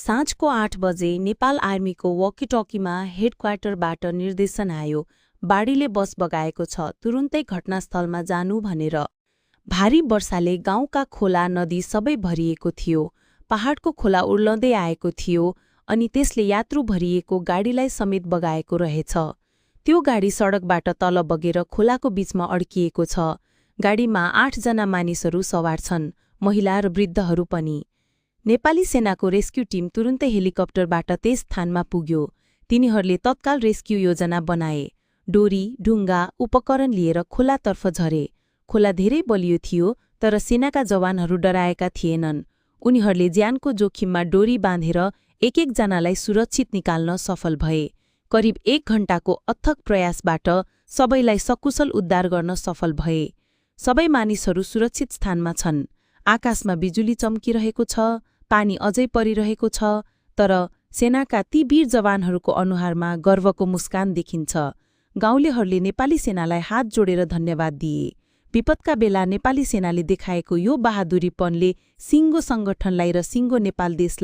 साँझको 8 बजे नेपाल आर्मीको वकिटकीमा हेडक्वार्टरबाट निर्देशन आयो, बाढीले बस बगाएको छ, तुरुन्तै घटनास्थलमा जानु भनेर। भारी वर्षाले गाउँका खोला नदी सबै भरिएको थियो, पहाडको खोला उर्लँदै आएको थियो अनि त्यसले यात्रु भरिएको गाडीलाई समेत बगाएको रहेछ। त्यो गाडी सडकबाट तल बगेर खोलाको बीचमा अड्किएको छ। गाडीमा 8 जना मानिसहरू सवार छन्, महिला र वृद्धहरू पनि। नेपाली सेनाको रेस्क्यु टिम तुरुन्तै हेलिकप्टरबाट त्यस स्थानमा पुग्यो। तिनीहरूले तत्काल रेस्क्यु योजना बनाए। डोरी, ढुङ्गा, उपकरण लिएर खोलातर्फ झरे। खोला धेरै बलियो थियो, तर सेनाका जवानहरू डराएका थिएनन्। उनीहरूले ज्यानको जोखिममा डोरी बाँधेर एक जनालाई सुरक्षित निकाल्न सफल भए। करिब 1 घण्टाको अथक प्रयासबाट सबैलाई सकुशल उद्धार गर्न सफल भए। सबै मानिसहरू सुरक्षित स्थानमा छन्। आकाशमा बिजुली चम्किरहेको छ, पानी अझै परिरहेको छ, तर सेनाका ती वीर जवानहरूको अनुहारमा गर्वको मुस्कान देखिन्छ। गाउँलेहरूले नेपाली सेनालाई हात जोडेर धन्यवाद दिए। विपदका बेला नेपाली सेनाले देखाएको यो बहादुरीपनले सिङ्गो सङ्गठनलाई र सिङ्गो नेपाल देशलाई